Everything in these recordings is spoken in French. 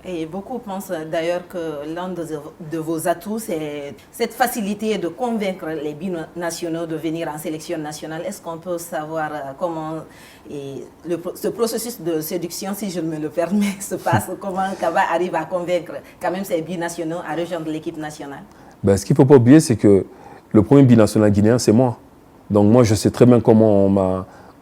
Et beaucoup pensent d'ailleurs que l'un de vos atouts, c'est cette facilité de convaincre les binationaux de venir en sélection nationale. Est-ce qu'on peut savoir comment ce processus de séduction, si je me le permets, se passe? Comment Kaba arrive à convaincre quand même ces binationaux à rejoindre l'équipe nationale? Ben, ce qu'il ne faut pas oublier, c'est que le premier binational guinéen, c'est moi. Donc moi, je sais très bien comment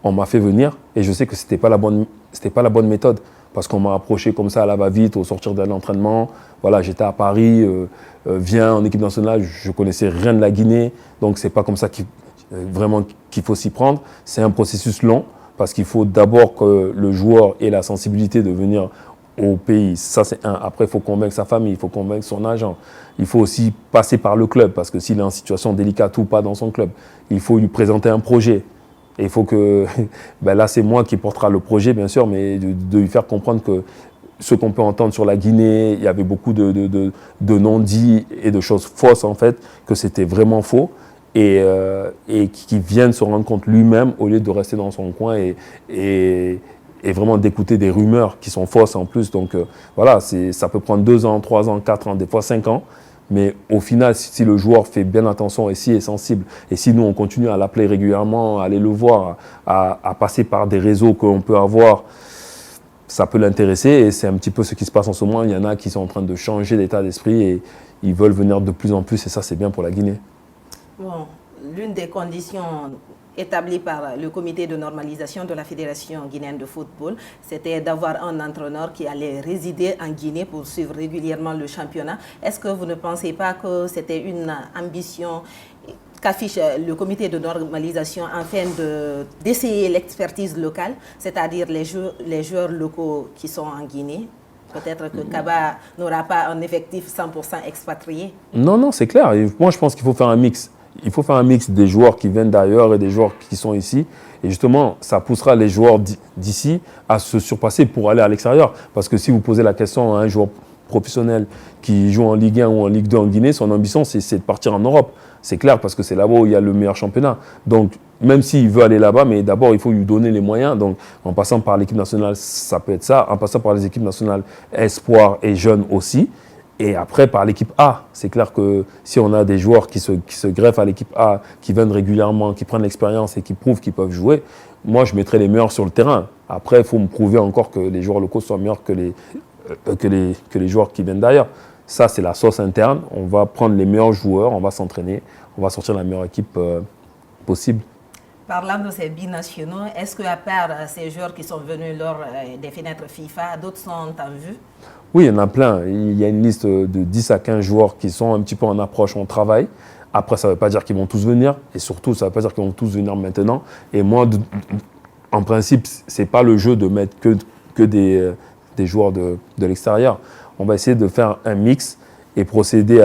on m'a fait venir et je sais que ce n'était pas la bonne méthode. Parce qu'on m'a approché comme ça à la va-vite au sortir d'un entraînement. Voilà, j'étais à Paris, viens en équipe nationale, je ne connaissais rien de la Guinée. Donc ce n'est pas comme ça vraiment qu'il faut s'y prendre. C'est un processus long parce qu'il faut d'abord que le joueur ait la sensibilité de venir au pays. Ça, c'est un. Après, il faut convaincre sa famille, il faut convaincre son agent. Il faut aussi passer par le club parce que s'il est en situation délicate ou pas dans son club, il faut lui présenter un projet. Et il faut que, ben là c'est moi qui portera le projet bien sûr, mais de lui faire comprendre que ce qu'on peut entendre sur la Guinée, il y avait beaucoup de non-dits et de choses fausses en fait, que c'était vraiment faux et qu'il vienne se rendre compte lui-même au lieu de rester dans son coin et vraiment d'écouter des rumeurs qui sont fausses en plus. Donc voilà, ça peut prendre 2 ans, 3 ans, 4 ans, des fois 5 ans. Mais au final, si le joueur fait bien attention et s'il est sensible, et si nous on continue à l'appeler régulièrement, à aller le voir, à passer par des réseaux qu'on peut avoir, ça peut l'intéresser. Et c'est un petit peu ce qui se passe en ce moment. Il y en a qui sont en train de changer d'état d'esprit et ils veulent venir de plus en plus. Et ça, c'est bien pour la Guinée. Bon, l'une des conditions établie par le comité de normalisation de la Fédération guinéenne de football, c'était d'avoir un entraîneur qui allait résider en Guinée pour suivre régulièrement le championnat. Est-ce que vous ne pensez pas que c'était une ambition qu'affiche le comité de normalisation afin d'essayer l'expertise locale, c'est-à-dire les joueurs locaux qui sont en Guinée? Peut-être que Kaba n'aura pas un effectif 100% expatrié. Non, c'est clair. Et moi, je pense qu'il faut faire un mix. Il faut faire un mix des joueurs qui viennent d'ailleurs et des joueurs qui sont ici. Et justement, ça poussera les joueurs d'ici à se surpasser pour aller à l'extérieur. Parce que si vous posez la question à un joueur professionnel qui joue en Ligue 1 ou en Ligue 2 en Guinée, son ambition, c'est de partir en Europe. C'est clair, parce que c'est là-bas où il y a le meilleur championnat. Donc, même s'il veut aller là-bas, mais d'abord, il faut lui donner les moyens. Donc, en passant par l'équipe nationale, ça peut être ça. En passant par les équipes nationales espoirs et jeunes aussi. Et après, par l'équipe A, c'est clair que si on a des joueurs qui se greffent à l'équipe A, qui viennent régulièrement, qui prennent l'expérience et qui prouvent qu'ils peuvent jouer, moi, je mettrai les meilleurs sur le terrain. Après, il faut me prouver encore que les joueurs locaux soient meilleurs que les joueurs qui viennent d'ailleurs. Ça, c'est la sauce interne. On va prendre les meilleurs joueurs, on va s'entraîner, on va sortir la meilleure équipe possible. Parlant de ces binationaux, est-ce qu'à part ces joueurs qui sont venus lors des fenêtres FIFA, d'autres sont en vue? Oui, il y en a plein. Il y a une liste de 10 à 15 joueurs qui sont un petit peu en approche, on travaille. Après, ça ne veut pas dire qu'ils vont tous venir. Et surtout, ça ne veut pas dire qu'ils vont tous venir maintenant. Et moi, en principe, ce n'est pas le jeu de mettre que des joueurs de l'extérieur. On va essayer de faire un mix et procéder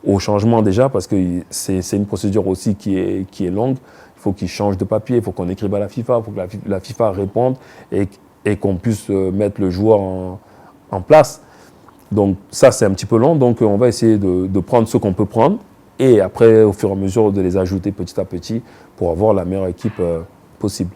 au changement déjà, parce que c'est une procédure aussi qui est longue. Il faut qu'ils changent de papier, il faut qu'on écrive à la FIFA, il faut que la FIFA réponde et qu'on puisse mettre le joueur en place. Donc ça, c'est un petit peu long. Donc on va essayer de prendre ce qu'on peut prendre et après, au fur et à mesure, de les ajouter petit à petit pour avoir la meilleure équipe possible.